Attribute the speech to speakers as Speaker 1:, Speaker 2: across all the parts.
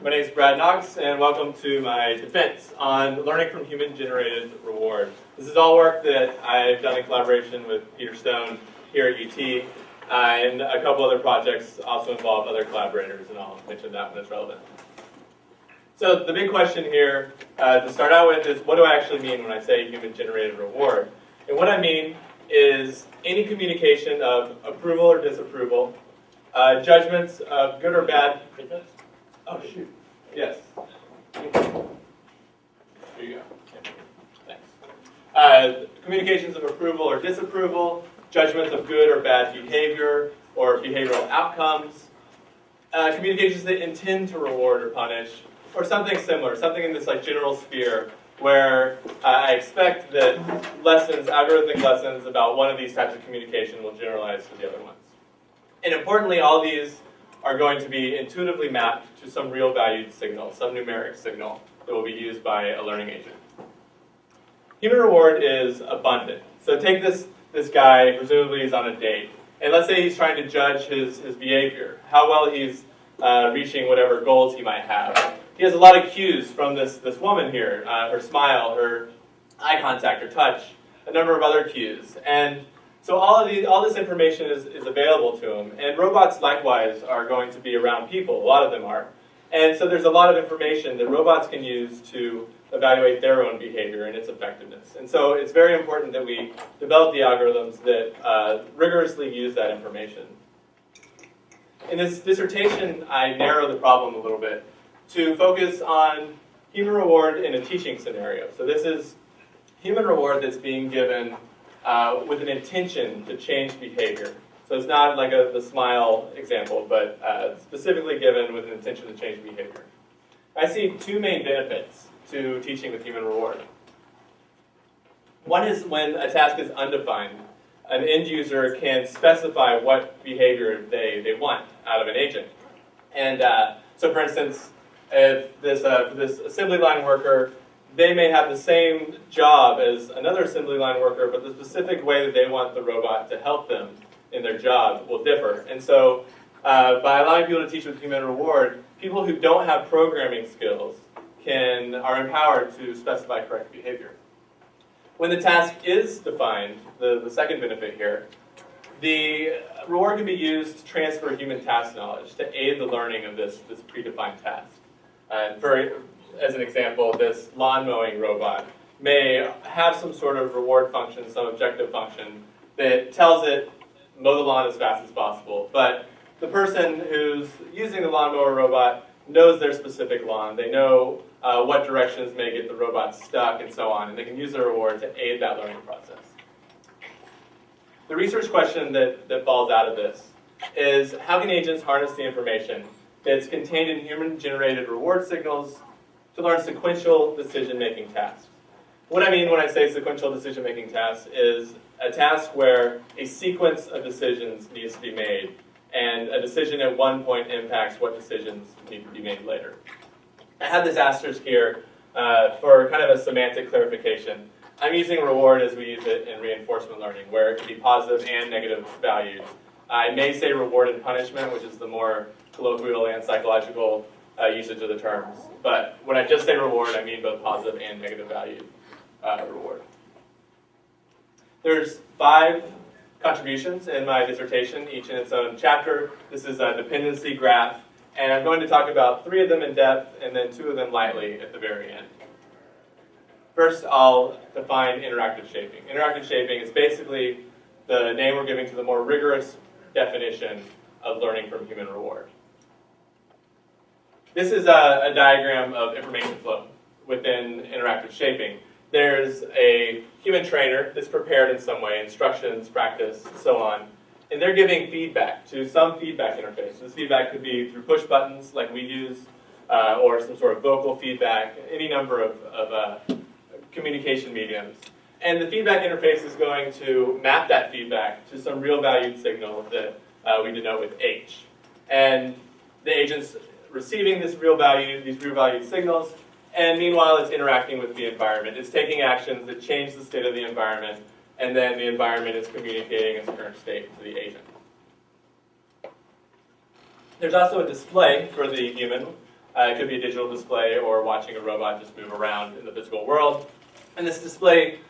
Speaker 1: My name is Brad Knox, and welcome to my defense on learning from human-generated reward. This is all work that I've done in collaboration with Peter Stone here at UT, and a couple other projects also involve other collaborators, and I'll mention that when it's relevant. So the big question here to start out with is, what do I actually mean when I say human-generated reward? And what I mean is any communication of approval or disapproval, judgments of good or bad. Oh, shoot. Yes. Here you go. Thanks. Communications of approval or disapproval, judgments of good or bad behavior or behavioral outcomes, communications that intend to reward or punish, or something similar, something in this general sphere where I expect that lessons, algorithmic lessons about one of these types of communication will generalize to the other ones. And importantly, all these are going to be intuitively mapped to some real valued signal, some numeric signal that will be used by a learning agent. Human reward is abundant. So take this guy, presumably he's on a date, and let's say he's trying to judge his behavior, how well he's reaching whatever goals he might have. He has a lot of cues from this woman here, her smile, her eye contact, her touch, a number of other cues. And so all this information is available to him. And robots, likewise, are going to be around people. A lot of them are. And so there's a lot of information that robots can use to evaluate their own behavior and its effectiveness. And so it's very important that we develop the algorithms that rigorously use that information. In this dissertation, I narrow the problem a little bit to focus on human reward in a teaching scenario. So this is human reward that's being given with an intention to change behavior. So it's not like the smile example, but specifically given with an intention to change behavior. I see two main benefits to teaching with human reward. One is when a task is undefined, an end user can specify what behavior they want out of an agent. And so for instance, if this assembly line worker, they may have the same job as another assembly line worker, but the specific way that they want the robot to help them in their job will differ. And so by allowing people to teach with human reward, people who don't have programming skills are empowered to specify correct behavior. When the task is defined, the second benefit here, the reward can be used to transfer human task knowledge to aid the learning of this predefined task. As an example, this lawn mowing robot may have some sort of reward function, some objective function that tells it mow the lawn as fast as possible. But the person who's using the lawnmower robot knows their specific lawn. They know what directions may get the robot stuck and so on, and they can use the reward to aid that learning process. The research question that falls out of this is, how can agents harness the information that's contained in human-generated reward signals to learn sequential decision-making tasks? What I mean when I say sequential decision-making tasks is a task where a sequence of decisions needs to be made, and a decision at one point impacts what decisions need to be made later. I have this asterisk here for kind of a semantic clarification. I'm using reward as we use it in reinforcement learning, where it can be positive and negative values. I may say reward and punishment, which is the more colloquial and psychological usage of the terms. But when I just say reward, I mean both positive and negative value reward. There's 5 contributions in my dissertation, each in its own chapter. This is a dependency graph, and I'm going to talk about 3 of them in depth and then 2 of them lightly at the very end. First, I'll define interactive shaping. Interactive shaping is basically the name we're giving to the more rigorous definition of learning from human reward. This is a diagram of information flow within interactive shaping. There's a human trainer that's prepared in some way, instructions, practice, so on, and they're giving feedback to some feedback interface. This feedback could be through push buttons like we use, or some sort of vocal feedback, any number of communication mediums. And the feedback interface is going to map that feedback to some real valued signal that we denote with H. And the agent's receiving these real valued signals, and meanwhile it's interacting with the environment. It's taking actions that change the state of the environment, and then the environment is communicating its current state to the agent. There's also a display for the human It could be a digital display or watching a robot just move around in the physical world. And this display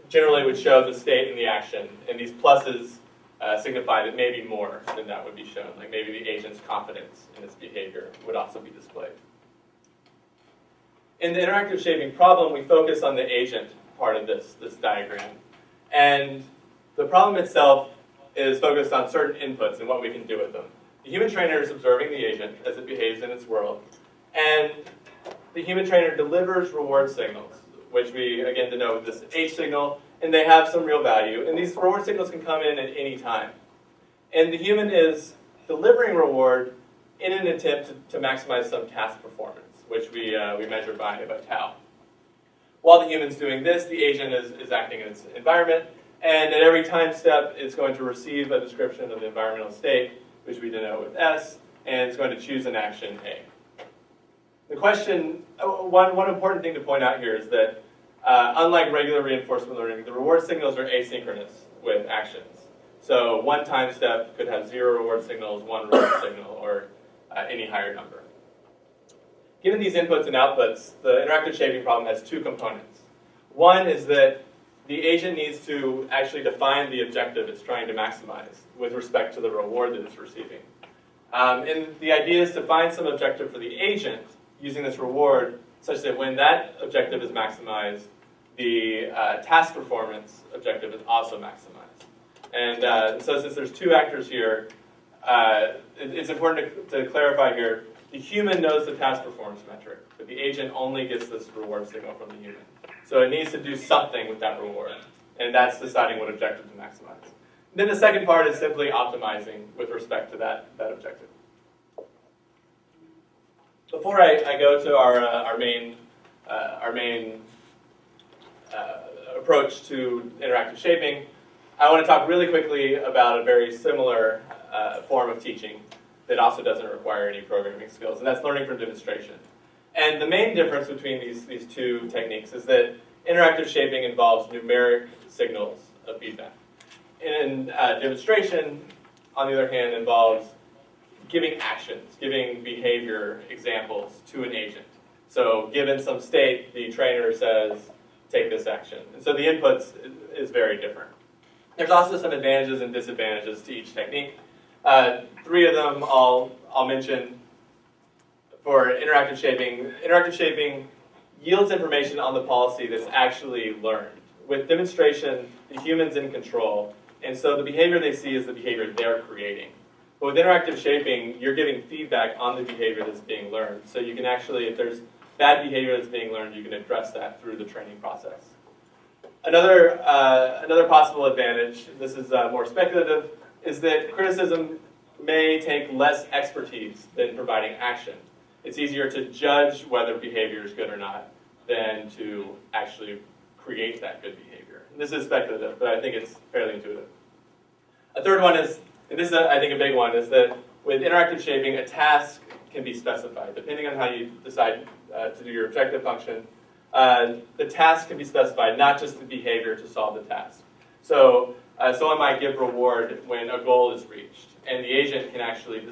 Speaker 1: generally would show the state and the action, and these pluses signify that maybe more than that would be shown, like maybe the agent's confidence in its behavior would also be displayed. In the interactive shaping problem, we focus on the agent part of this diagram. And the problem itself is focused on certain inputs and what we can do with them. The human trainer is observing the agent as it behaves in its world, and the human trainer delivers reward signals, which we, again, denote with this H signal, and they have some real value. And these reward signals can come in at any time. And the human is delivering reward in an attempt to maximize some task performance, which we measure by tau. While the human's doing this, the agent is acting in its environment, and at every time step, it's going to receive a description of the environmental state, which we denote with S, and it's going to choose an action A. The question, one important thing to point out here is that unlike regular reinforcement learning, the reward signals are asynchronous with actions. So one time step could have 0 reward signals, 1 reward signal, or any higher number. Given these inputs and outputs, the interactive shaping problem has 2 components. One is that the agent needs to actually define the objective it's trying to maximize with respect to the reward that it's receiving. And the idea is to find some objective for the agent using this reward such that when that objective is maximized, the task performance objective is also maximized. And so since there's 2 actors here, it's important to clarify here, the human knows the task performance metric, but the agent only gets this reward signal from the human. So it needs to do something with that reward, and that's deciding what objective to maximize. Then the second part is simply optimizing with respect to that objective. Before I go to our main approach to interactive shaping, I want to talk really quickly about a very similar form of teaching that also doesn't require any programming skills, and that's learning from demonstration. And the main difference between these 2 techniques is that interactive shaping involves numeric signals of feedback. And demonstration, on the other hand, involves giving actions, giving behavior examples to an agent. So given some state, the trainer says, take this action. And so the inputs is very different. There's also some advantages and disadvantages to each technique. 3 of them I'll mention. For interactive shaping yields information on the policy that's actually learned. With demonstration, the human's in control, and so the behavior they see is the behavior they're creating. But with interactive shaping, you're giving feedback on the behavior that's being learned. So you can actually, if there's bad behavior that's being learned, you can address that through the training process. Another possible advantage, this is more speculative, is that criticism may take less expertise than providing action. It's easier to judge whether behavior is good or not than to actually create that good behavior. And this is speculative, but I think it's fairly intuitive. A third one is, and this is I think a big one, is that with interactive shaping, a task can be specified. Depending on how you decide to do your objective function, the task can be specified, not just the behavior to solve the task. So someone might give reward when a goal is reached, and the agent can actually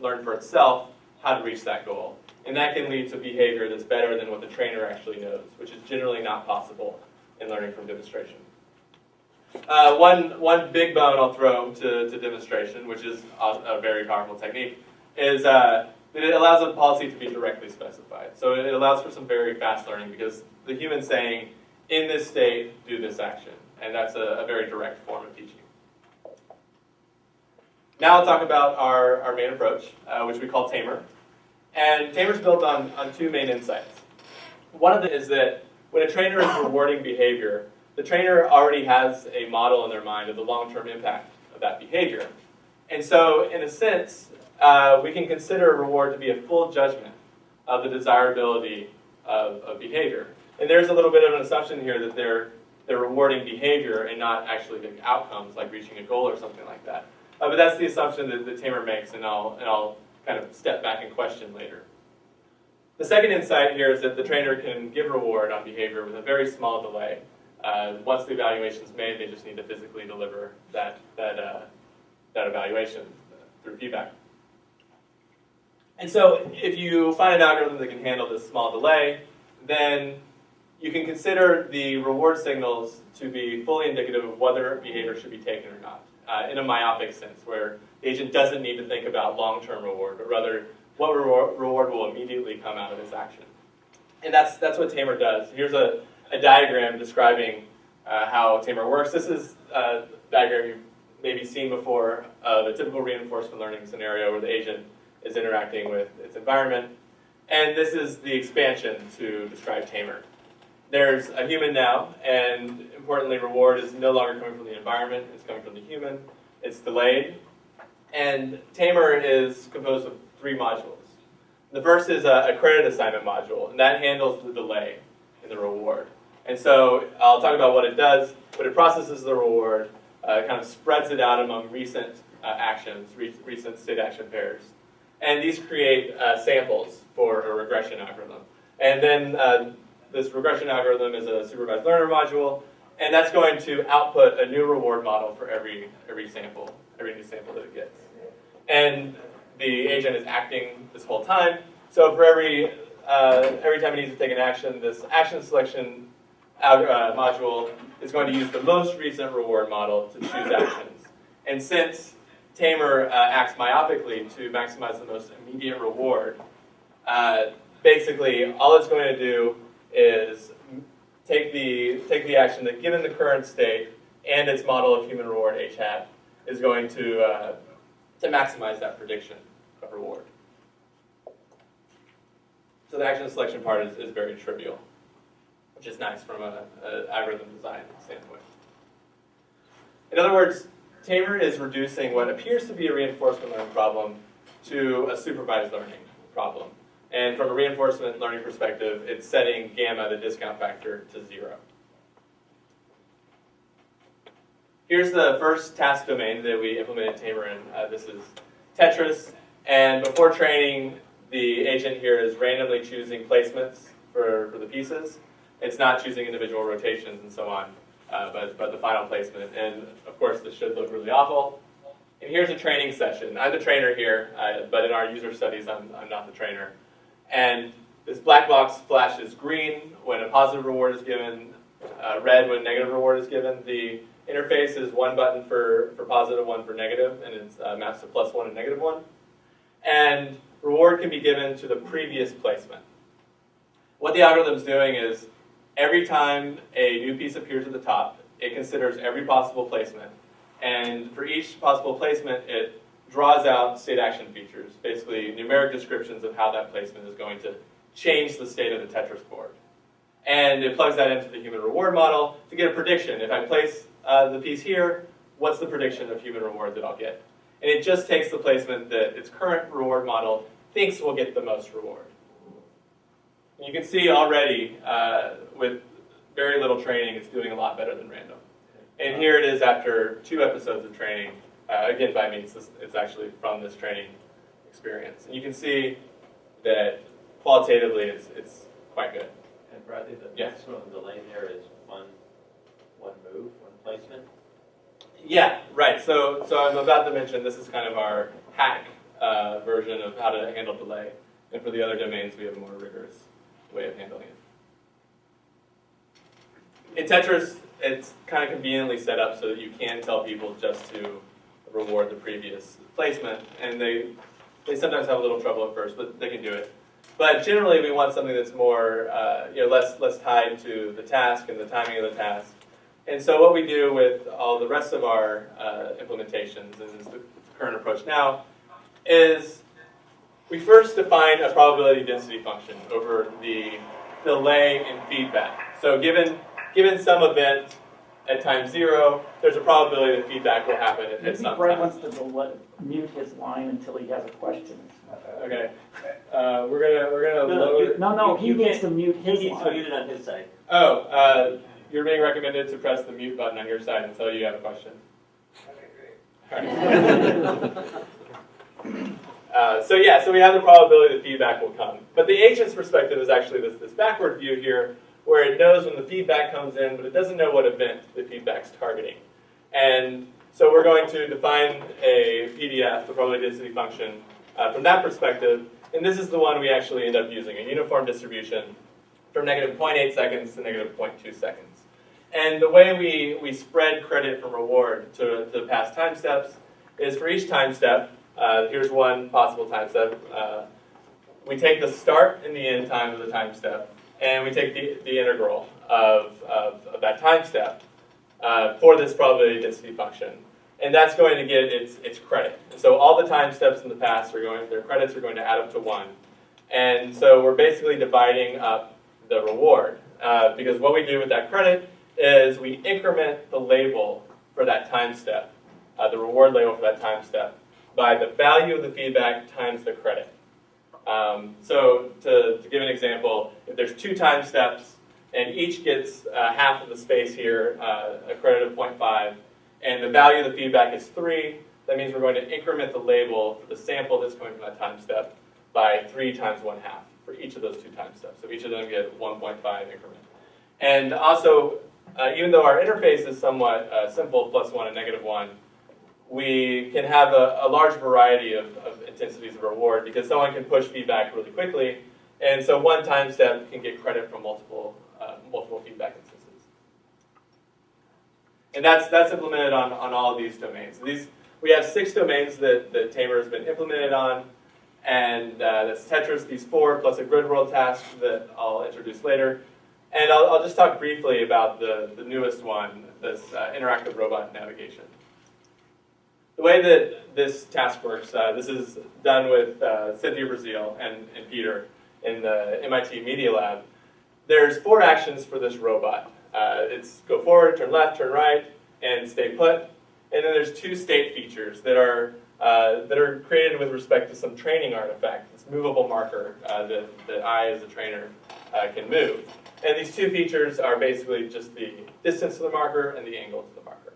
Speaker 1: learn for itself how to reach that goal. And that can lead to behavior that's better than what the trainer actually knows, which is generally not possible in learning from demonstration. One big bone I'll throw to demonstration, which is a very powerful technique, is that it allows a policy to be directly specified. So it allows for some very fast learning because the human's saying, in this state, do this action. And that's a very direct form of teaching. Now I'll talk about our main approach, which we call TAMER. And TAMER's built on 2 main insights. One of them is that when a trainer is rewarding behavior, the trainer already has a model in their mind of the long-term impact of that behavior. And so, in a sense, we can consider a reward to be a full judgment of the desirability of behavior. And there's a little bit of an assumption here that they're rewarding behavior and not actually the outcomes, like reaching a goal or something like that. But that's the assumption that the TAMER makes, and I'll kind of step back and question later. The second insight here is that the trainer can give reward on behavior with a very small delay. Once the evaluation is made, they just need to physically deliver that evaluation through feedback. And so if you find an algorithm that can handle this small delay, then you can consider the reward signals to be fully indicative of whether behavior should be taken or not, in a myopic sense, where the agent doesn't need to think about long-term reward, but rather what reward will immediately come out of this action. And that's what TAMER does. Here's a diagram describing how TAMER works. This is a diagram you've maybe seen before of a typical reinforcement learning scenario where the agent is interacting with its environment. And this is the expansion to describe TAMER. There's a human now, and importantly, reward is no longer coming from the environment, it's coming from the human. It's delayed. And TAMER is composed of 3 modules. The first is a credit assignment module, and that handles the delay in the reward. And so I'll talk about what it does, but it processes the reward, kind of spreads it out among recent actions, recent state action pairs. And these create samples for a regression algorithm. And then this regression algorithm is a supervised learner module, and that's going to output a new reward model for every sample, every new sample that it gets. And the agent is acting this whole time. So for every time it needs to take an action, this action selection module is going to use the most recent reward model to choose actions. And since TAMER acts myopically to maximize the most immediate reward, basically all it's going to do is take the action that, given the current state and its model of human reward h hat, is going to maximize that prediction of reward. So the action selection part is very trivial, which is nice from an algorithm design standpoint. In other words, TAMER is reducing what appears to be a reinforcement learning problem to a supervised learning problem. And from a reinforcement learning perspective, it's setting gamma, the discount factor, to 0. Here's the first task domain that we implemented TAMER in. This is Tetris. And before training, the agent here is randomly choosing placements for the pieces. It's not choosing individual rotations and so on, but the final placement. And of course, this should look really awful. And here's a training session. I'm the trainer here, but in our user studies, I'm not the trainer. And this black box flashes green when a positive reward is given, red when negative reward is given. The interface is one button for positive, one for negative, and it maps to +1 and -1. And reward can be given to the previous placement. What the algorithm's doing is every time a new piece appears at the top, it considers every possible placement. And for each possible placement, it draws out state action features, basically numeric descriptions of how that placement is going to change the state of the Tetris board. And it plugs that into the human reward model to get a prediction. If I place the piece here, what's the prediction of human reward that I'll get? And it just takes the placement that its current reward model thinks will get the most reward. And you can see already, with very little training, it's doing a lot better than random. And here it is after 2 episodes of training. Again, by me, it's actually from this training experience. And you can see that qualitatively it's quite good.
Speaker 2: And Bradley, the maximum delay there is one move, one placement?
Speaker 1: Yeah, right. So I'm about to mention this is kind of our hack version of how to handle delay. And for the other domains, we have a more rigorous way of handling it. In Tetris, it's kind of conveniently set up so that you can tell people just to reward the previous placement, and they sometimes have a little trouble at first, but they can do it. But generally, we want something that's more, less tied to the task and the timing of the task. And so what we do with all the rest of our implementations, and is the current approach now, is we first define a probability density function over the delay in feedback. So given some event at time 0, there's a probability that feedback will happen at some
Speaker 3: Brett
Speaker 1: time.
Speaker 3: wants to mute his line until he has a question.
Speaker 1: Okay, we're gonna load.
Speaker 3: No, he needs to mute his
Speaker 2: He needs to
Speaker 3: line.
Speaker 2: mute it on his side.
Speaker 1: Oh, you're being recommended to press the mute button on your side until you have a question. Okay, great. So we have the probability that feedback will come. But the agent's perspective is actually this backward view here, where it knows when the feedback comes in, but it doesn't know what event the feedback's targeting. And so we're going to define a PDF, the probability density function, from that perspective. And this is the one we actually end up using, a uniform distribution from negative 0.8 seconds to negative 0.2 seconds. And the way we spread credit from reward to the past time steps is for each time step, here's one possible time step. We take the start and the end time of the time step, and we take the integral of that time step for this probability density function. And that's going to get its credit. And so all the time steps in the past, their credits are going to add up to 1. And so we're basically dividing up the reward. Because what we do with that credit is we increment the label for that time step, the reward label for that time step, by the value of the feedback times the credit. So to give an example, if there's 2 time steps and each gets half of the space here, a credit of 0.5, and the value of the feedback is 3, that means we're going to increment the label for the sample that's coming from that time step by 3 times 1/2 for each of those 2 time steps. So each of them get 1.5 increment. And also, even though our interface is somewhat simple, +1 and -1, we can have a large variety of intensities of reward because someone can push feedback really quickly, and so one time step can get credit from multiple feedback instances. And that's implemented on all of these domains. We have 6 domains that TAMER has been implemented on, and that's Tetris, these 4, plus a grid world task that I'll introduce later. And I'll just talk briefly about the newest one, this interactive robot navigation. The way that this task works, this is done with Cynthia Brazil and Peter in the MIT Media Lab. There's 4 actions for this robot. It's go forward, turn left, turn right, and stay put. And then there's 2 state features that are created with respect to some training artifact, this movable marker that I, as a trainer, can move. And these 2 features are basically just the distance to the marker and the angle to the marker.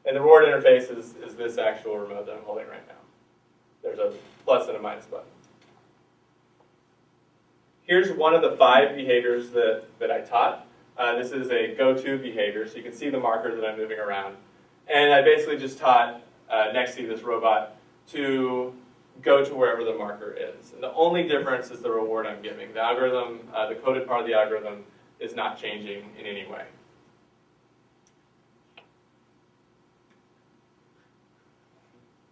Speaker 1: And the reward interface is this actual remote that I'm holding right now. There's a plus and a minus button. Here's one of the 5 behaviors that I taught. This is a go-to behavior, so you can see the marker that I'm moving around. And I basically just taught Nexi, this robot, to go to wherever the marker is. And the only difference is the reward I'm giving. The algorithm, the coded part of the algorithm, is not changing in any way.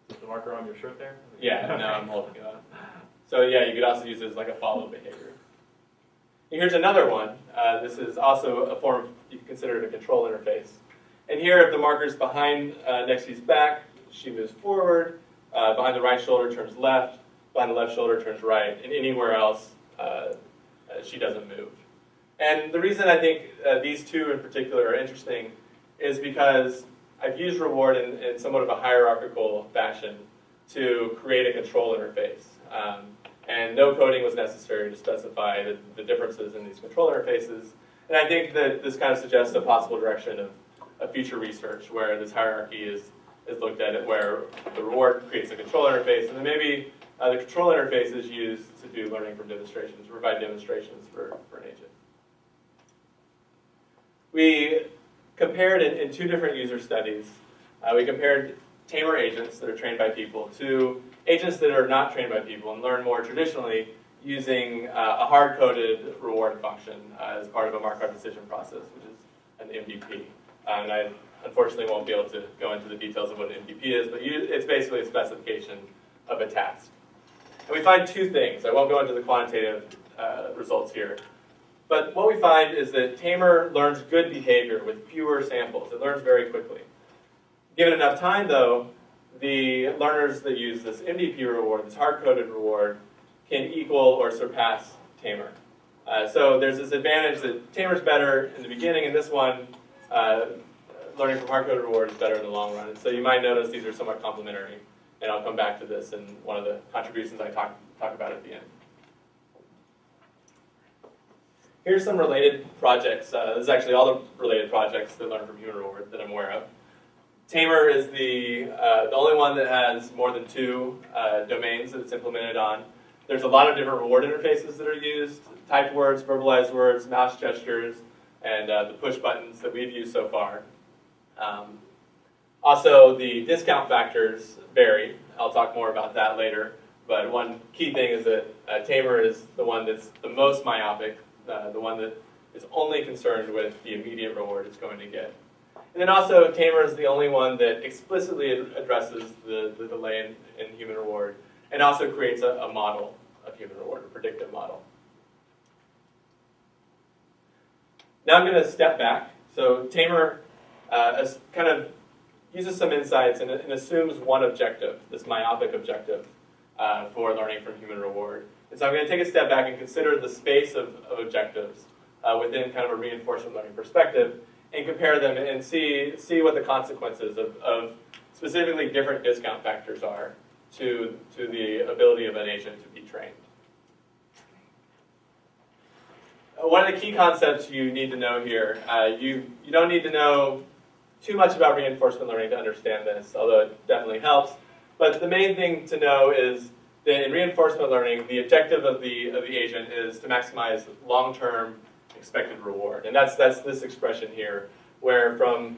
Speaker 4: Is the marker on your shirt there?
Speaker 1: Yeah, no, I'm holding it on. So yeah, you could also use it as like a follow behavior. Here's another one. This is also a form of, you can consider it a control interface. And here, if the marker's behind Nexi's back, she moves forward. Behind the right shoulder, turns left. Behind the left shoulder, turns right. And anywhere else, she doesn't move. And the reason I think these 2 in particular are interesting is because I've used reward in somewhat of a hierarchical fashion to create a control interface. And no coding was necessary to specify the differences in these control interfaces. And I think that this kind of suggests a possible direction of future research where this hierarchy is looked at, where the reward creates a control interface, and then maybe the control interface is used to do learning from demonstrations, to provide demonstrations for an agent. We compared in 2 different user studies. We compared TAMER agents that are trained by people to agents that are not trained by people and learn more traditionally using a hard-coded reward function as part of a Markov decision process, which is an MVP. And I unfortunately won't be able to go into the details of what an MVP is, but it's basically a specification of a task. And we find 2 things. I won't go into the quantitative results here. But what we find is that TAMER learns good behavior with fewer samples. It learns very quickly. Given enough time, though, the learners that use this MVP reward, this hard-coded reward, can equal or surpass TAMER. So there's this advantage that TAMER's better in the beginning, and this one, learning from hard-coded reward, is better in the long run. And so you might notice these are somewhat complementary, and I'll come back to this in one of the contributions I talk about at the end. Here's some related projects. This is actually all the related projects that learn from human reward that I'm aware of. TAMER is the only one that has more than 2 domains that it's implemented on. There's a lot of different reward interfaces that are used, typed words, verbalized words, mouse gestures, and the push buttons that we've used so far. Also, the discount factors vary. I'll talk more about that later. But one key thing is that TAMER is the one that's the most myopic, the one that is only concerned with the immediate reward it's going to get. And then also, TAMER is the only one that explicitly addresses the delay in human reward, and also creates a model of human reward, a predictive model. Now I'm going to step back. So TAMER kind of uses some insights and assumes one objective, this myopic objective for learning from human reward. And so I'm going to take a step back and consider the space of objectives within kind of a reinforcement learning perspective, and compare them and see what the consequences of specifically different discount factors are to the ability of an agent to be trained. One of the key concepts you need to know here, you don't need to know too much about reinforcement learning to understand this, although it definitely helps. But the main thing to know is that in reinforcement learning, the objective of the agent is to maximize long-term expected reward. And that's this expression here, where from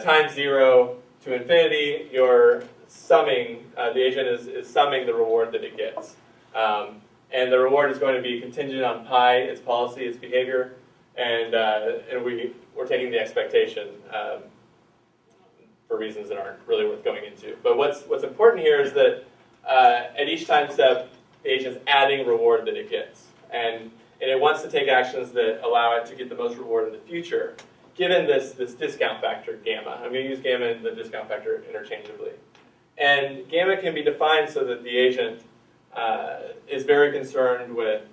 Speaker 1: time 0 to infinity, you're summing, the agent is summing the reward that it gets. And the reward is going to be contingent on pi, its policy, its behavior, and we're taking the expectation for reasons that aren't really worth going into. But what's important here is that at each time step, the agent's adding reward that it gets. And it wants to take actions that allow it to get the most reward in the future, given this discount factor, gamma. I'm going to use gamma and the discount factor interchangeably. And gamma can be defined so that the agent is very concerned with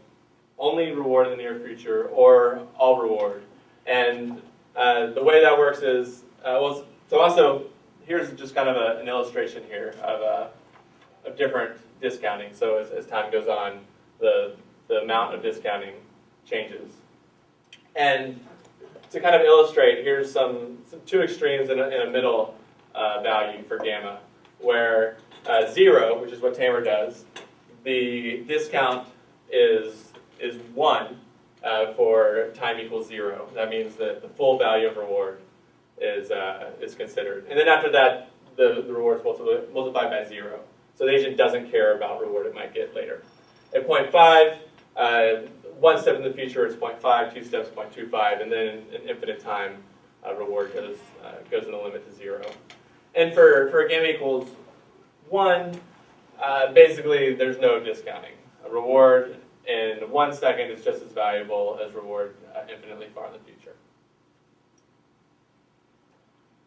Speaker 1: only reward in the near future or all reward. And the way that works is, so also, here's just kind of an illustration here of different discounting. So as time goes on, the amount of discounting changes. And to kind of illustrate, here's some two extremes in a middle value for gamma, where 0, which is what TAMER does, the discount is 1 for time equals 0. That means that the full value of reward is considered. And then after that, the reward is multiplied by 0. So the agent doesn't care about reward it might get later. At 0.5, 1 step in the future is 0.5, 2 steps 0.25, and then in infinite time, reward goes in the limit to 0. And for gamma equals 1, basically there's no discounting. A reward in 1 second is just as valuable as reward infinitely far in the future.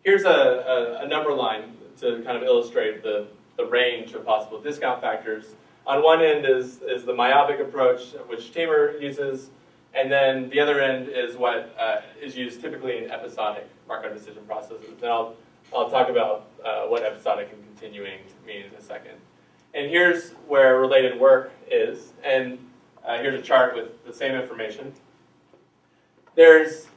Speaker 1: Here's a number line to kind of illustrate the range of possible discount factors. On one end is the myopic approach, which TAMER uses, and then the other end is what is used typically in episodic Markov decision processes. And I'll talk about what episodic and continuing mean in a second. And here's where related work is, and here's a chart with the same information. There's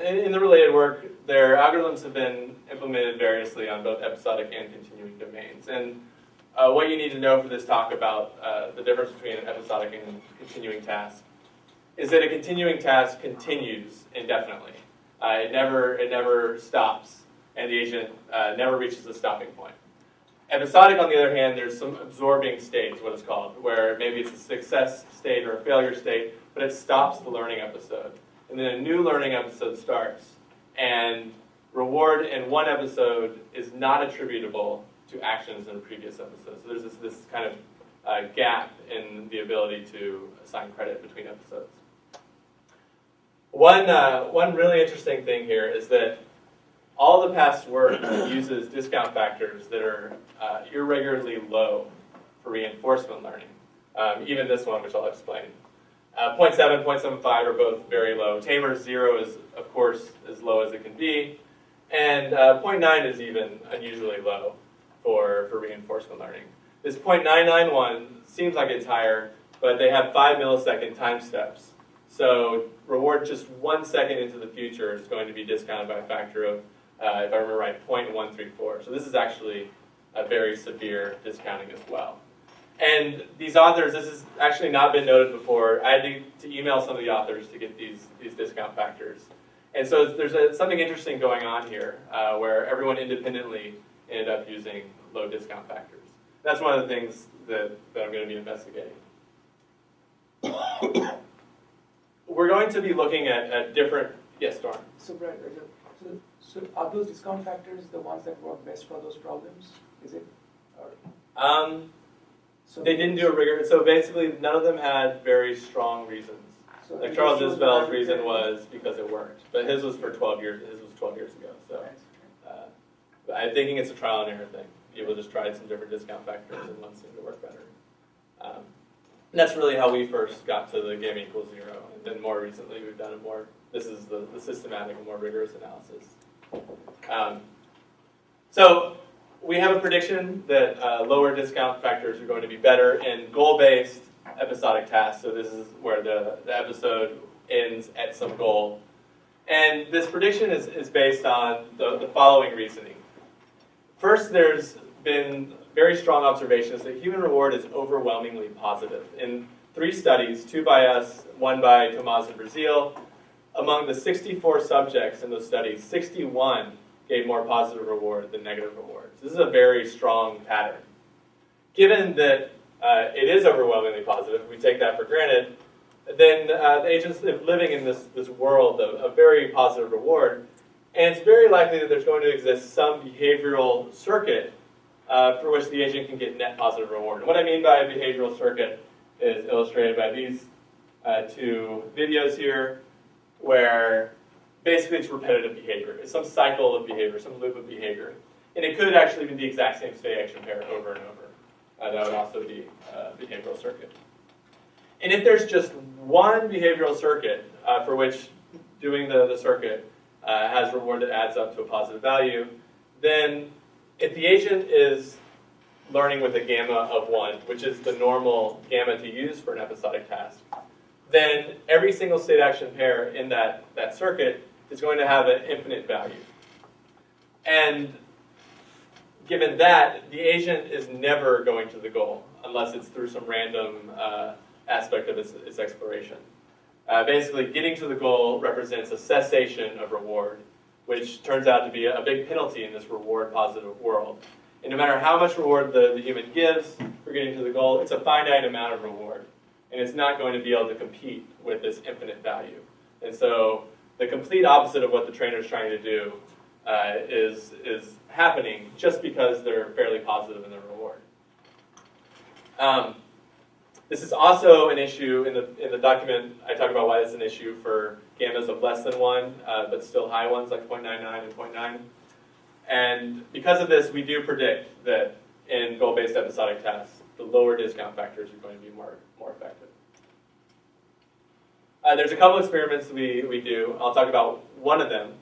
Speaker 1: in the related work, their algorithms have been implemented variously on both episodic and continuing domains. And what you need to know for this talk about the difference between an episodic and continuing task is that a continuing task continues indefinitely. It never stops, and the agent never reaches a stopping point. Episodic, on the other hand, there's some absorbing stage, what it's called, where maybe it's a success state or a failure state, but it stops the learning episode. And then a new learning episode starts, and reward in one episode is not attributable to actions in a previous episode. So there's this kind of gap in the ability to assign credit between episodes. One really interesting thing here is that all the past work uses discount factors that are irregularly low for reinforcement learning. Even this one, which I'll explain. 0.7, 0.75 are both very low. TAMER's 0 is, of course, as low as it can be. And 0.9 is even unusually low for reinforcement learning. This 0.991 seems like it's higher, but they have 5 millisecond time steps. So reward just 1 second into the future is going to be discounted by a factor of, if I remember right, 0.134. So this is actually a very severe discounting as well. And these authors, this has actually not been noted before. I had to email some of the authors to get these discount factors. And so there's something interesting going on here where everyone independently ended up using low discount factors. That's one of the things that I'm going to be investigating. We're going to be looking at different, yes, Dorn.
Speaker 5: So, Brad, so are those discount factors the ones that work best for those problems? Is it? Or, so
Speaker 1: They didn't do a rigor, so basically none of them had very strong reasons.
Speaker 5: so
Speaker 1: Like
Speaker 5: it
Speaker 1: Charles
Speaker 5: just shows
Speaker 1: Isbell's
Speaker 5: the
Speaker 1: reason
Speaker 5: arbitrary-
Speaker 1: was because it worked, but his was for 12 years. His was 12 years ago. So
Speaker 5: Right.
Speaker 1: but I'm thinking it's a trial and error thing. People just tried some different discount factors and one seemed to work better. And that's really how we first got to the gamma equals 0. And then more recently we've done a more, this is the systematic and more rigorous analysis. So we have a prediction that lower discount factors are going to be better in goal-based episodic tasks. So this is where the episode ends at some goal. And this prediction is based on the following reasoning. First, there's been very strong observations that human reward is overwhelmingly positive. In 3 studies, 2 by us, 1 by Tomás and Brazil, among the 64 subjects in those studies, 61 gave more positive reward than negative rewards. This is a very strong pattern. Given that it is overwhelmingly positive, if we take that for granted, then the agents live living in this world of very positive reward, and it's very likely that there's going to exist some behavioral circuit for which the agent can get net positive reward. And what I mean by a behavioral circuit is illustrated by these 2 videos here, where basically it's repetitive behavior. It's some cycle of behavior, some loop of behavior. And it could actually be the exact same state action pair over and over. That would also be a behavioral circuit. And if there's just one behavioral circuit for which doing the circuit has reward that adds up to a positive value, then if the agent is learning with a gamma of 1, which is the normal gamma to use for an episodic task, then every single state action pair in that circuit is going to have an infinite value. And given that, the agent is never going to the goal unless it's through some random aspect of its exploration. Basically, getting to the goal represents a cessation of reward, which turns out to be a big penalty in this reward-positive world. And no matter how much reward the human gives for getting to the goal, it's a finite amount of reward. And it's not going to be able to compete with this infinite value. And so the complete opposite of what the trainer is trying to do is happening just because they're fairly positive in their reward. This is also an issue in the document. I talk about why it's an issue for gammas of less than 1, but still high ones like 0.99 and 0.9. And because of this, we do predict that in goal-based episodic tasks, the lower discount factors are going to be more effective. There's a couple experiments we do. I'll talk about one of them.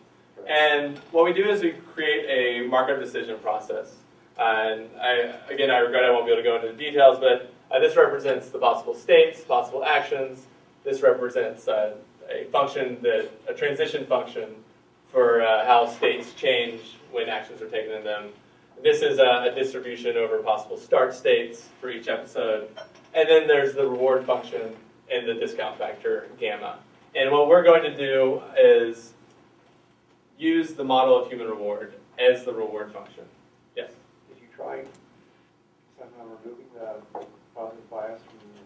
Speaker 1: And what we do is we create a markup decision process. And I regret I won't be able to go into the details, but this represents the possible states, possible actions. This represents a function, a transition function for how states change when actions are taken in them. This is a distribution over possible start states for each episode. And then there's the reward function and the discount factor gamma. And what we're going to do is use the model of human reward as the reward function. Yes?
Speaker 6: Did you try somehow removing the positive bias from your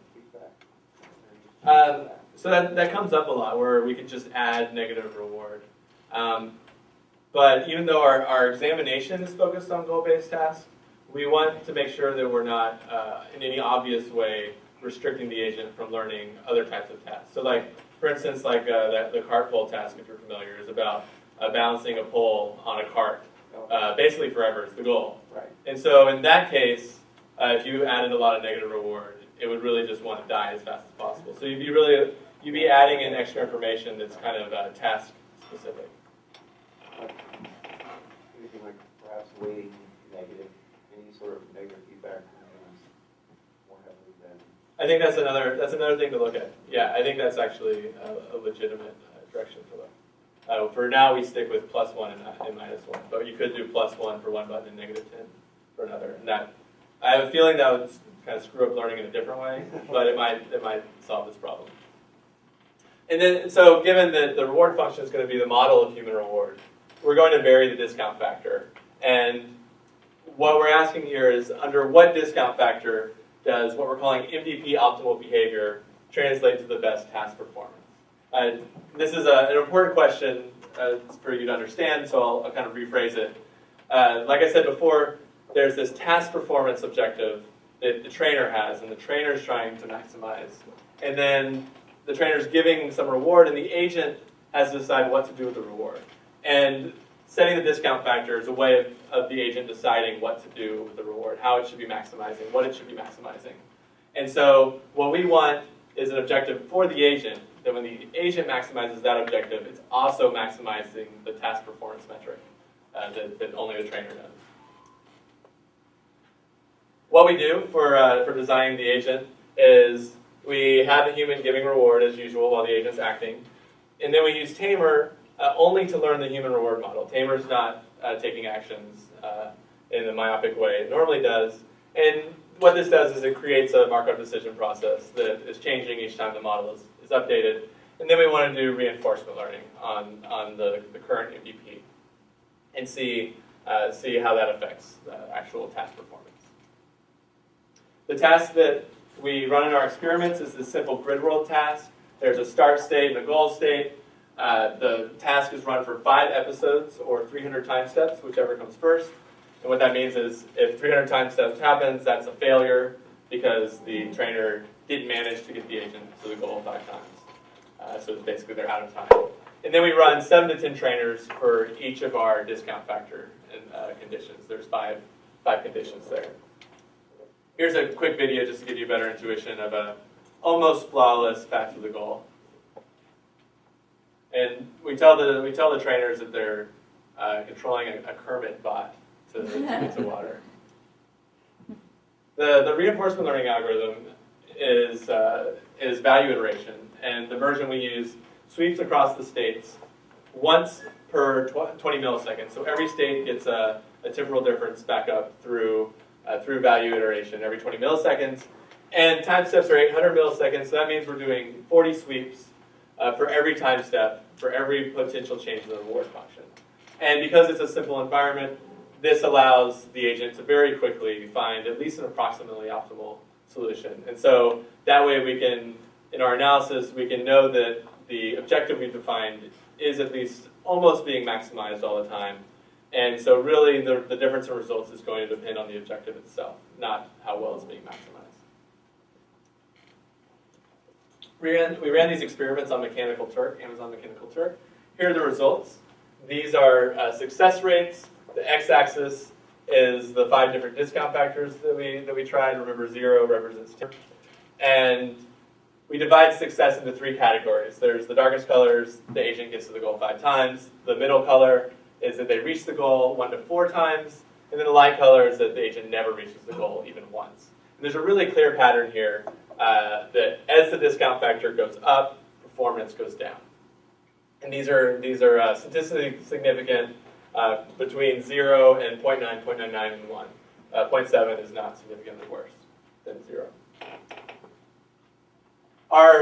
Speaker 6: feedback?
Speaker 1: So that comes up a lot, where we could just add negative reward. But even though our examination is focused on goal-based tasks, we want to make sure that we're not in any obvious way restricting the agent from learning other types of tasks. So like, for instance, like the cart pull task, if you're familiar, is about balancing a pole on a cart. Basically forever is the goal.
Speaker 6: Right.
Speaker 1: And so in that case, if you added a lot of negative reward, it would really just want to die as fast as possible. So you'd be adding in extra information that's kind of task specific.
Speaker 6: Anything like perhaps weighting negative, any sort of negative feedback more heavily than.
Speaker 1: I think that's another thing to look at. Yeah, I think that's actually a legitimate direction to look. For now, we stick with +1 and -1, but you could do +1 for one button and -10 for another. And that, I have a feeling that would kind of screw up learning in a different way, but it might solve this problem. And then, so given that the reward function is going to be the model of human reward, we're going to vary the discount factor. And what we're asking here is, under what discount factor does what we're calling MVP optimal behavior translate to the best task performance? This is an important question for you to understand, so I'll kind of rephrase it. Like I said before, there's this task performance objective that the trainer has, and the trainer is trying to maximize. And then the trainer is giving some reward, and the agent has to decide what to do with the reward. And setting the discount factor is a way of the agent deciding what to do with the reward, how it should be maximizing, what it should be maximizing. And so what we want is an objective for the agent, that when the agent maximizes that objective, it's also maximizing the task performance metric that only the trainer does. What we do for designing the agent is we have the human giving reward as usual while the agent's acting. And then we use TAMER only to learn the human reward model. TAMER is not taking actions in the myopic way it normally does. And what this does is it creates a markup decision process that is changing each time the model is updated. And then we want to do reinforcement learning on the current MVP and see how that affects the actual task performance. The task that we run in our experiments is this simple grid world task. There's a start state and a goal state. The task is run for 5 episodes or 300 time steps, whichever comes first. And what that means is if 300 time steps happens, that's a failure because the trainer didn't manage to get the agent to the goal 5 times. So it's basically they're out of time. And then we run 7 to 10 trainers for each of our discount factor conditions. There's 5 conditions there. Here's a quick video just to give you a better intuition of a almost flawless path to the goal. And we tell the trainers that they're controlling a Kermit bot to get to water. The reinforcement learning algorithm is value iteration, and the version we use sweeps across the states once per 20 milliseconds. So every state gets a temporal difference back up through value iteration every 20 milliseconds. And time steps are 800 milliseconds, so that means we're doing 40 sweeps for every time step, for every potential change in the reward function. And because it's a simple environment, this allows the agent to very quickly find at least an approximately optimal solution. And so that way we can, in our analysis, we can know that the objective we've defined is at least almost being maximized all the time. And so really the difference in results is going to depend on the objective itself, not how well it's being maximized. We ran these experiments on Mechanical Turk, Amazon Mechanical Turk. Here are the results. These are success rates. The x-axis is the 5 different discount factors that we tried. Remember, 0 represents 10. And we divide success into 3 categories. There's the darkest colors, the agent gets to the goal 5 times. The middle color is that they reach the goal 1 to 4 times. And then the light color is that the agent never reaches the goal even once. And there's a really clear pattern here that as the discount factor goes up, performance goes down. And these are statistically significant between 0 and 0.9, 0.99, and 1. 0.7 is not significantly worse than 0.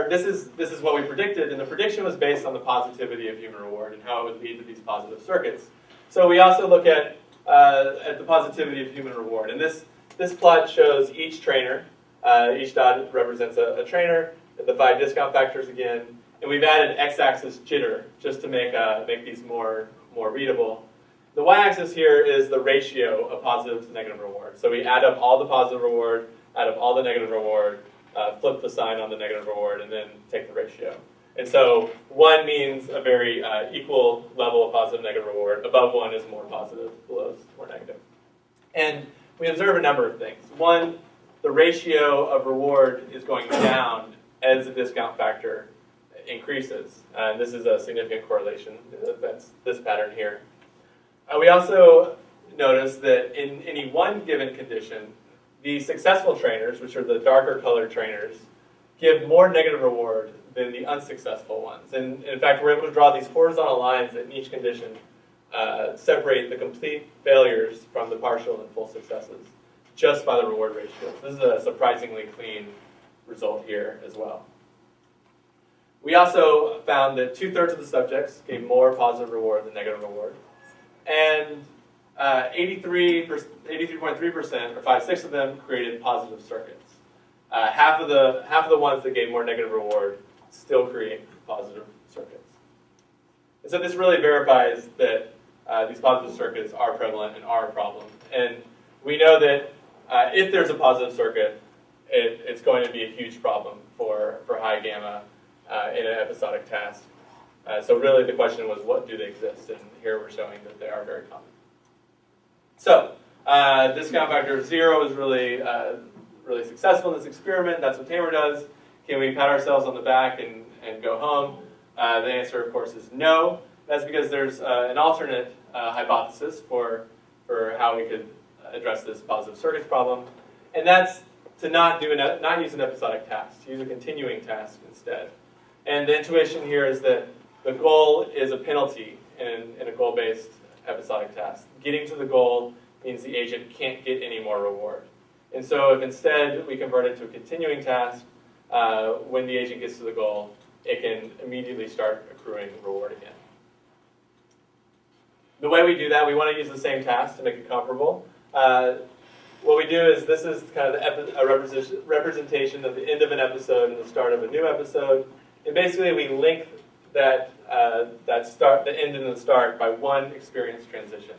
Speaker 1: This is what we predicted, and the prediction was based on the positivity of human reward and how it would lead to these positive circuits. So we also look at the positivity of human reward, and this plot shows each trainer. Each dot represents a trainer, the 5 discount factors again, and we've added x-axis jitter just to make these more readable. The y-axis here is the ratio of positive to negative reward. So we add up all the positive reward, add up all the negative reward, flip the sign on the negative reward, and then take the ratio. And so 1 means a very equal level of positive negative reward. Above 1 is more positive, below is more negative. And we observe a number of things. 1, the ratio of reward is going down as the discount factor increases. And this is a significant correlation. That's this pattern here. We also notice that in any one given condition, the successful trainers, which are the darker colored trainers, give more negative reward than the unsuccessful ones. And in fact, we're able to draw these horizontal lines that in each condition separate the complete failures from the partial and full successes just by the reward ratios. This is a surprisingly clean result here as well. We also found that 2/3 of the subjects gave more positive reward than negative reward. And 83.3%, or 5/6 of them, created positive circuits. half of the ones that gave more negative reward still create positive circuits. And so this really verifies that these positive circuits are prevalent and are a problem. And we know that if there's a positive circuit, it's going to be a huge problem for high gamma in an episodic task. So really the question was, what do they exist? And here we're showing that they are very common. So discount factor of 0 is really successful in this experiment. That's what TAMER does. Can we pat ourselves on the back and go home? The answer, of course, is no. That's because there's an alternate hypothesis for how we could address this positive circuits problem, and that's to not use an episodic task, to use a continuing task instead. And the intuition here is that the goal is a penalty in a goal-based episodic task. Getting to the goal means the agent can't get any more reward. And so if instead we convert it to a continuing task, when the agent gets to the goal, it can immediately start accruing reward again. The way we do that, we want to use the same task to make it comparable. What we do is, this is kind of a representation of the end of an episode and the start of a new episode. And basically we link the end and the start by one experience transition.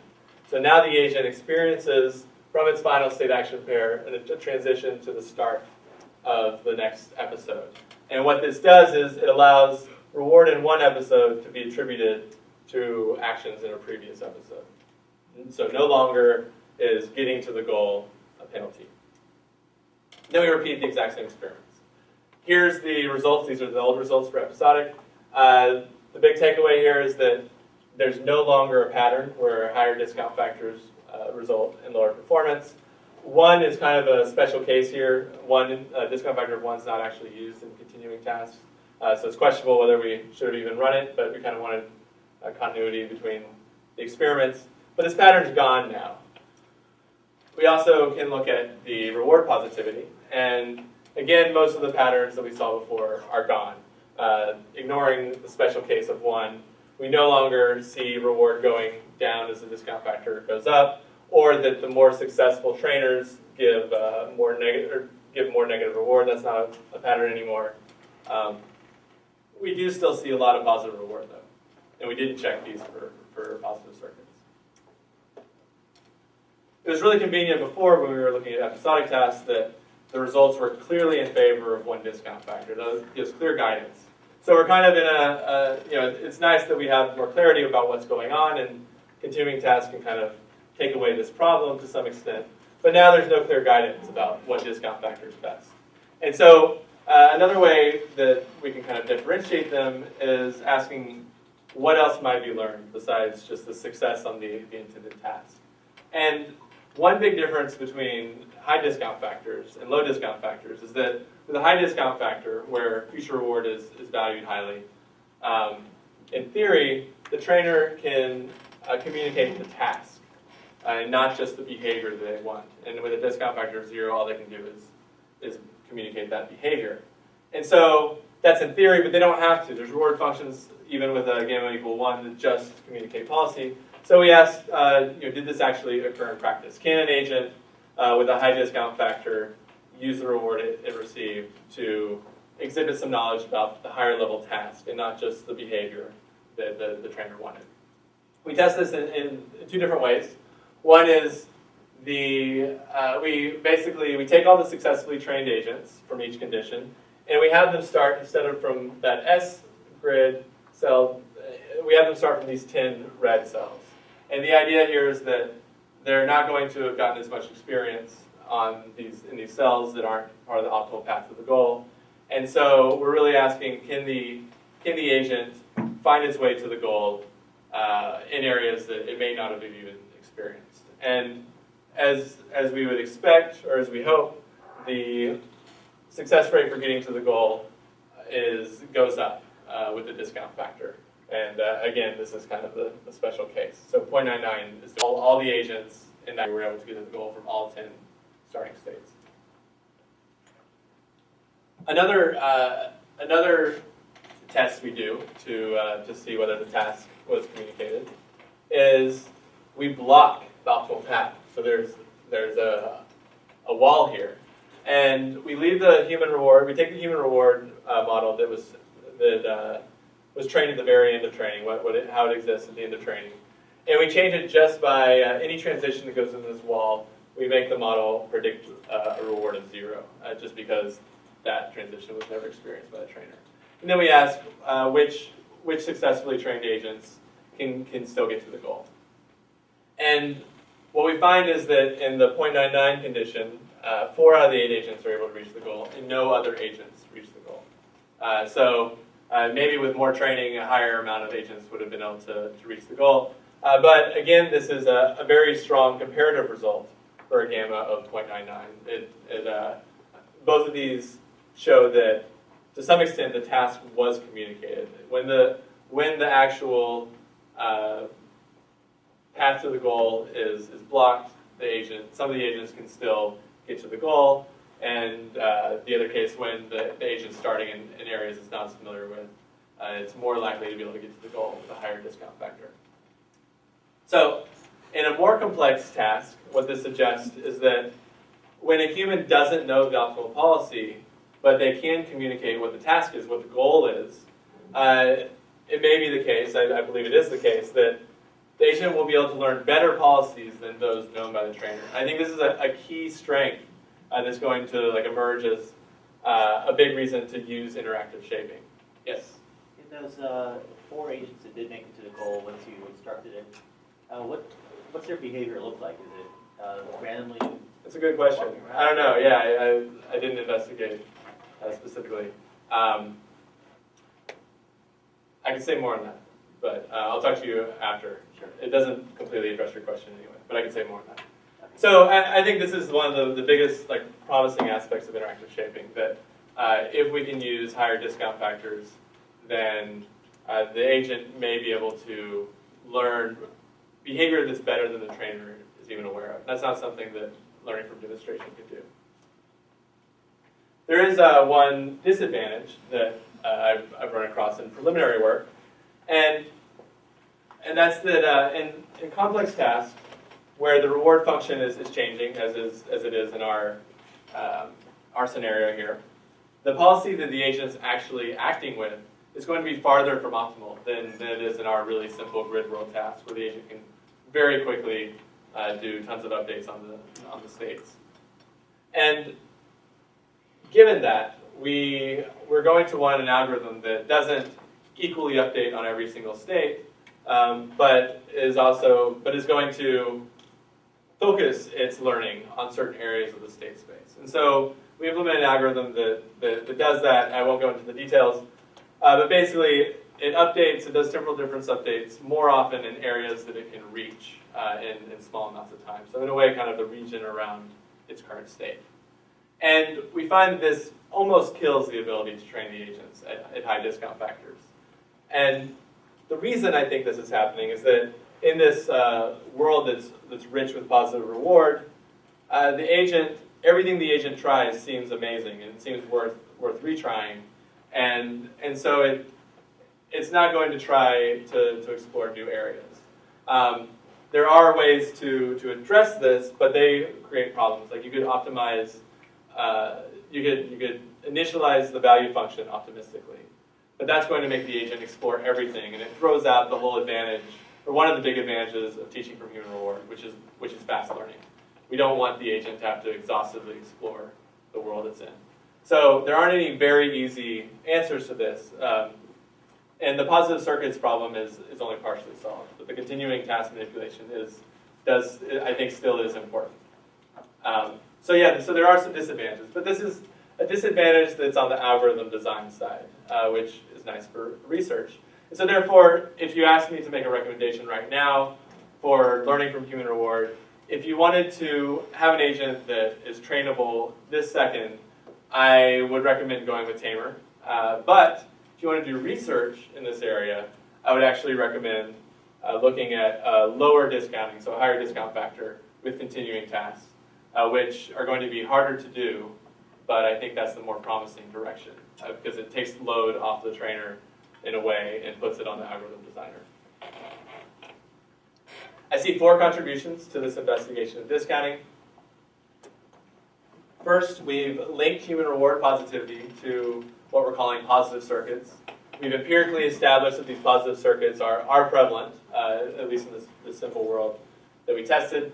Speaker 1: So now the agent experiences from its final state action pair a transition to the start of the next episode. And what this does is it allows reward in one episode to be attributed to actions in a previous episode. And so no longer is getting to the goal a penalty. Then we repeat the exact same experiments. Here's the results. These are the old results for episodic. The big takeaway here is that there's no longer a pattern where higher discount factors result in lower performance. One is kind of a special case here. Discount factor of 1 is not actually used in continuing tasks. So it's questionable whether we should have even run it, but we kind of wanted a continuity between the experiments. But this pattern's gone now. We also can look at the reward positivity. And again, most of the patterns that we saw before are gone. Ignoring the special case of 1, we no longer see reward going down as the discount factor goes up, or that the more successful trainers give more negative reward. That's not a pattern anymore. We do still see a lot of positive reward, though. And we didn't check these for positive circuits. It was really convenient before, when we were looking at episodic tasks, that the results were clearly in favor of one discount factor. That gives clear guidance. So we're kind of in it's nice that we have more clarity about what's going on, and continuing tasks can kind of take away this problem to some extent. But now there's no clear guidance about what discount factor is best. And so another way that we can kind of differentiate them is asking what else might be learned besides just the success on the intended task. And one big difference between high discount factors and low discount factors is that with a high discount factor, where future reward is valued highly, in theory, the trainer can communicate the task, and not just the behavior that they want. And with a discount factor of 0, all they can do is communicate that behavior. And so that's in theory, but they don't have to. There's reward functions, even with a gamma equal 1, that just communicate policy. So we asked, did this actually occur in practice? Can an agent with a high discount factor use the reward it received to exhibit some knowledge about the higher level task and not just the behavior that the trainer wanted? We test this in 2 different ways. One is we take all the successfully trained agents from each condition, and we have them start, instead of from that S grid cell, we have them start from these 10 red cells. And the idea here is that they're not going to have gotten as much experience in these cells that aren't part of the optimal path to the goal. And so we're really asking, can the agent find its way to the goal in areas that it may not have even experienced? And as we would expect, or as we hope, the success rate for getting to the goal goes up with the discount factor. And again, this is kind of the special case. So 0.99 is all the agents in that were able to get to the goal from all 10 starting states. Another test we do to see whether the task was communicated is we block the optimal path. So there's a wall here, And we leave the human reward. We take the human reward model that was trained at the very end of training, how it exists at the end of training, and we change it just by any transition that goes into this wall. We make the model predict a reward of 0, just because that transition was never experienced by the trainer. And then we ask which successfully trained agents can still get to the goal. And what we find is that in the 0.99 condition, 4 out of the 8 agents are able to reach the goal, and no other agents reach the goal. So maybe with more training, a higher amount of agents would have been able to reach the goal. But again, this is a very strong comparative result for a gamma of 0.99. Both of these show that, to some extent, the task was communicated. When the actual path to the goal is blocked, some of the agents can still get to the goal, and the other case, when the agent's starting in areas it's not familiar with, it's more likely to be able to get to the goal with a higher discount factor. So, in a more complex task, what this suggests is that when a human doesn't know the optimal policy, but they can communicate what the task is, what the goal is, it may be the case, I believe it is the case, that the agent will be able to learn better policies than those known by the trainer. I think this is a key strength that's going to emerge as a big reason to use interactive shaping. Yes?
Speaker 7: In those 4 agents that did make it to the goal once you instructed it, what's their behavior look like? Is it randomly?
Speaker 1: That's a good question. I don't know. Yeah, I didn't investigate specifically. I can say more on that, but I'll talk to you after. Sure. It doesn't completely address your question anyway, but I can say more on that. So I think this is one of the biggest promising aspects of interactive shaping, that if we can use higher discount factors, then the agent may be able to learn behavior that's better than the trainer is even aware of. That's not something that learning from demonstration can do. There is one disadvantage that I've run across in preliminary work, and that's that in complex tasks where the reward function is changing, as it is in our scenario here, the policy that the agent is actually acting with is going to be farther from optimal than it is in our really simple grid world task, where the agent can very quickly do tons of updates on the states. And given that, we're going to want an algorithm that doesn't equally update on every single state, but is going to focus its learning on certain areas of the state space. And so we implement an algorithm that does that. I won't go into the details, but basically it does several different updates more often in areas that it can reach in small amounts of time. So in a way, kind of the region around its current state. And we find that this almost kills the ability to train the agents at high discount factors. And the reason I think this is happening is that in this world that's rich with positive reward, everything the agent tries seems amazing and seems worth retrying, and so it's not going to try to explore new areas. There are ways to address this, but they create problems. Like you could optimize, you could initialize the value function optimistically, but that's going to make the agent explore everything, and it throws out the whole advantage, or one of the big advantages of teaching from human reward, which is fast learning. We don't want the agent to have to exhaustively explore the world it's in. So there aren't any very easy answers to this. And the positive circuits problem is only partially solved. But the continuing task manipulation I think still is important. So there are some disadvantages. But this is a disadvantage that's on the algorithm design side, which is nice for research. And so therefore, if you ask me to make a recommendation right now for learning from human reward, if you wanted to have an agent that is trainable this second, I would recommend going with TAMER. But if you want to do research in this area, I would actually recommend looking at lower discounting, so a higher discount factor with continuing tasks, which are going to be harder to do, but I think that's the more promising direction because it takes load off the trainer in a way and puts it on the algorithm designer. I see 4 contributions to this investigation of discounting. First, we've linked human reward positivity to what we're calling positive circuits. We've empirically established that these positive circuits are prevalent, at least in this simple world that we tested.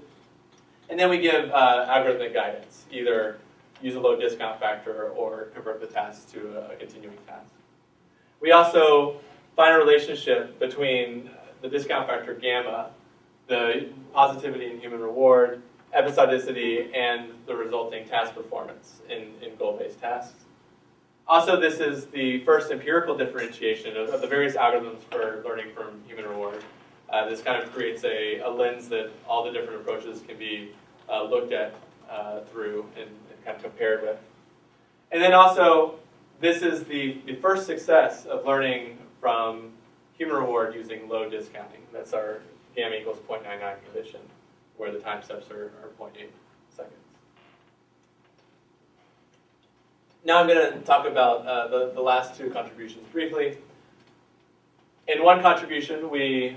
Speaker 1: And then we give algorithmic guidance, either use a low discount factor or convert the task to a continuing task. We also find a relationship between the discount factor gamma, the positivity in human reward, episodicity, and the resulting task performance in goal-based tasks. Also, this is the first empirical differentiation of the various algorithms for learning from human reward. This kind of creates a lens that all the different approaches can be looked at through and kind of compared with. And then also, this is the first success of learning from human reward using low discounting. That's our gamma equals 0.99 condition, where the time steps are 0.8 seconds. Now I'm going to talk about the last two contributions briefly. In one contribution, we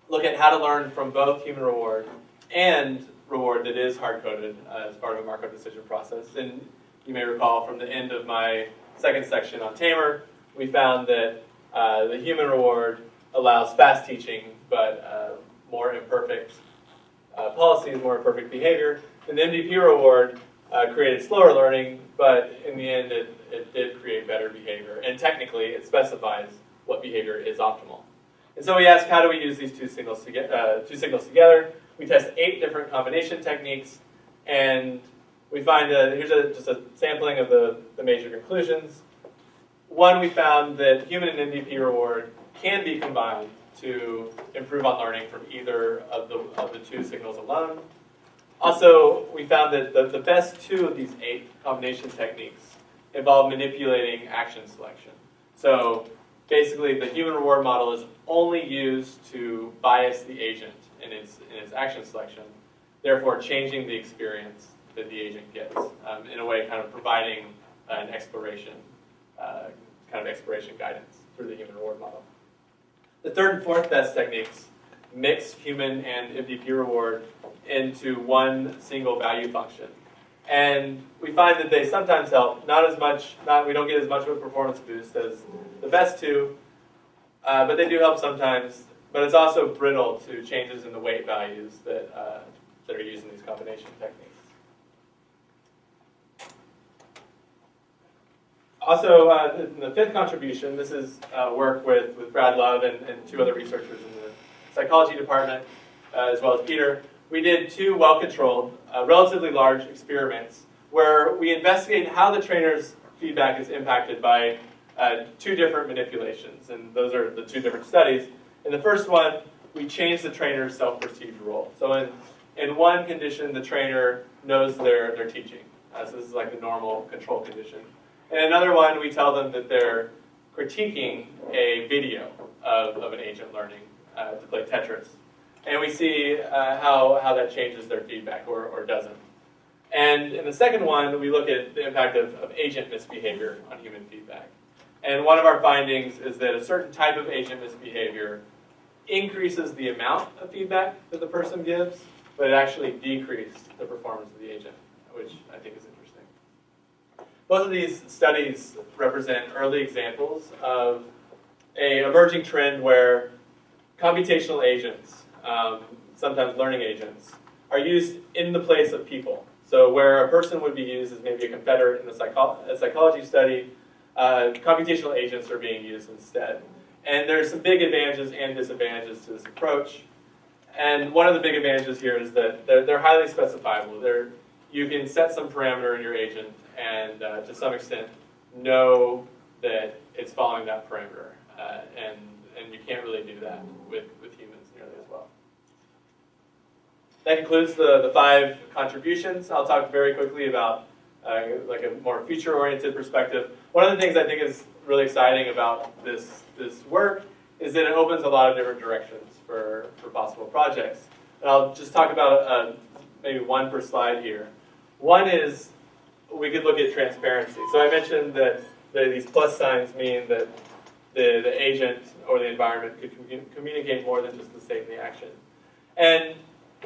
Speaker 1: look at how to learn from both human reward and reward that is hard-coded as part of a Markov decision process. And you may recall from the end of my second section on TAMER, we found that the human reward allows fast teaching, but more imperfect policies, more imperfect behavior. And the MVP reward created slower learning, but in the end, it did create better behavior. And technically, it specifies what behavior is optimal. And so we ask, how do we use these two signals together? We test 8 different combination techniques, and we find here's just a sampling of the major conclusions. One, we found that human and MVP reward can be combined to improve on learning from either of the two signals alone. Also, we found that the best 2 of these 8 combination techniques involve manipulating action selection. So basically, the human reward model is only used to bias the agent in its action selection, therefore changing the experience that the agent gets, in a way kind of providing an exploration guidance through the human reward model. The third and fourth best techniques mix human and MVP reward into one single value function. And we find that they sometimes help, we don't get as much of a performance boost as the best 2, but they do help sometimes. But it's also brittle to changes in the weight values that are used in these combination techniques. Also, in the 5th contribution, this is work with Brad Love and 2 other researchers in the psychology department, as well as Peter. We did 2 well-controlled, relatively large experiments where we investigated how the trainer's feedback is impacted by 2 different manipulations, and those are the 2 different studies. In the first one, we changed the trainer's self-perceived role. So in one condition, the trainer knows they're teaching. So this is like the normal control condition. In another one, we tell them that they're critiquing a video of an agent learning to play Tetris. And we see how that changes their feedback or doesn't. And in the second one, we look at the impact of agent misbehavior on human feedback. And one of our findings is that a certain type of agent misbehavior increases the amount of feedback that the person gives, but it actually decreases the performance of the agent, which I think is interesting. Both of these studies represent early examples of an emerging trend where computational agents, sometimes learning agents, are used in the place of people. So where a person would be used as maybe a confederate in a psychology study, computational agents are being used instead. And there's some big advantages and disadvantages to this approach. And one of the big advantages here is that they're highly specifiable. You can set some parameter in your agent and to some extent know that it's following that parameter. And you can't really do that with humans nearly as well. That concludes the 5 contributions. I'll talk very quickly about like a more future-oriented perspective. One of the things I think is really exciting about this work is that it opens a lot of different directions for possible projects. And I'll just talk about maybe one per slide here. One is we could look at transparency. So I mentioned that these plus signs mean that the agent or the environment could communicate more than just the state and the action. And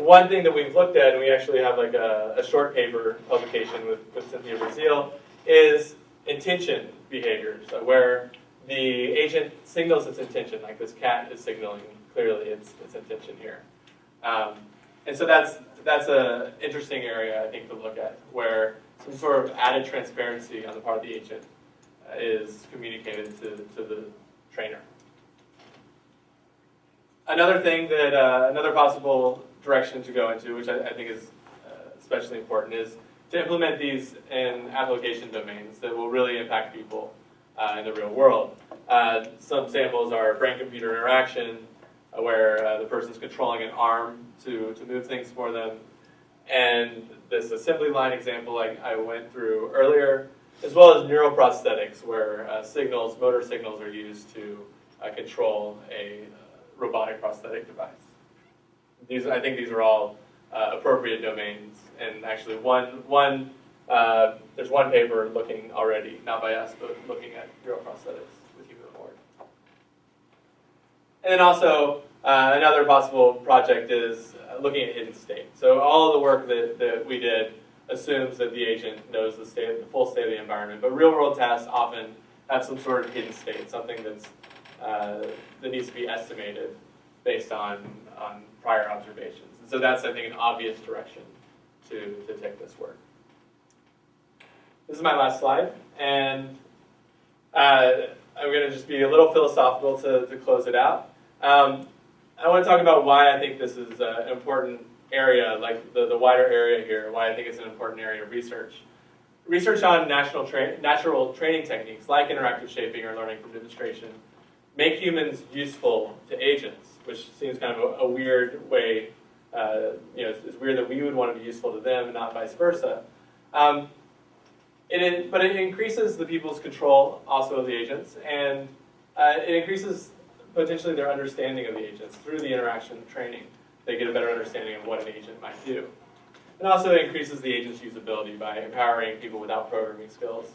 Speaker 1: one thing that we've looked at, and we actually have like a short paper publication with Cynthia Brazil, is intention behaviors, where the agent signals its intention, like this cat is signaling clearly its intention here. And so that's an interesting area, I think, to look at, where some sort of added transparency on the part of the agent is communicated to the trainer. Another thing that, another possible direction to go into, which I think is especially important, is to implement these in application domains that will really impact people in the real world. Some samples are brain-computer interaction, where the person's controlling an arm to move things for them. And this assembly line example I went through earlier, as well as neuroprosthetics, where motor signals are used to control a robotic prosthetic device. I think these are all appropriate domains. And actually there's one paper looking already, not by us, but looking at neuroprosthetics with human reward. And then also, another possible project is looking at hidden state. So all of the work that we did assumes that the agent knows the full state of the environment, but real-world tasks often have some sort of hidden state, something that needs to be estimated based on prior observations. And so that's, I think, an obvious direction to take this work. This is my last slide, and I'm going to just be a little philosophical to close it out. I want to talk about why I think this is an important area, like the wider area here, why I think it's an important area of research. Research on natural training techniques, like interactive shaping or learning from demonstration, make humans useful to agents, which seems kind of a weird way, it's weird that we would want to be useful to them and not vice versa. But it increases the people's control also of the agents, and it increases potentially their understanding of the agents through the interaction training. They get a better understanding of what an agent might do. And also it increases the agent's usability by empowering people without programming skills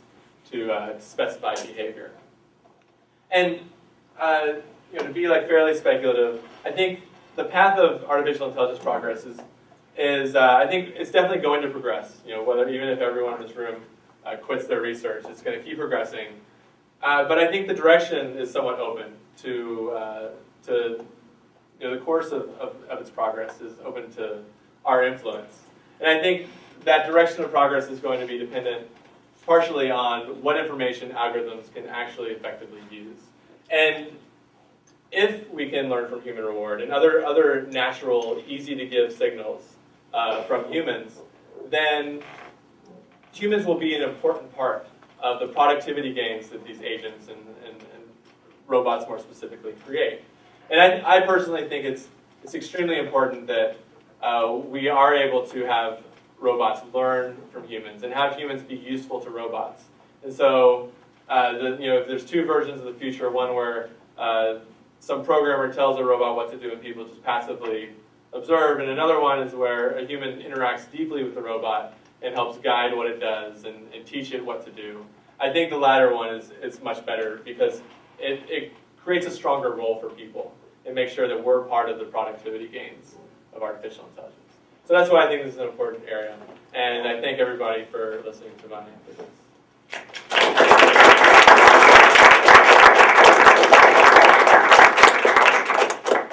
Speaker 1: to specify behavior. And to be fairly speculative, I think the path of artificial intelligence progress is I think it's definitely going to progress. Even if everyone in this room quits their research, it's going to keep progressing. But I think the direction is somewhat open to the course of its progress is open to our influence. And I think that direction of progress is going to be dependent partially on what information algorithms can actually effectively use. And if we can learn from human reward and other natural, easy-to-give signals from humans, then humans will be an important part of the productivity gains that these agents and robots more specifically create. And I personally think it's extremely important that we are able to have robots learn from humans and have humans be useful to robots. And so, if there's two versions of the future, one where some programmer tells a robot what to do and people just passively observe, and another one is where a human interacts deeply with the robot and helps guide what it does and teach it what to do. I think the latter one is much better because it creates a stronger role for people and makes sure that we're part of the productivity gains of artificial intelligence. So that's why I think this is an important area. And I thank everybody for listening to my presentation.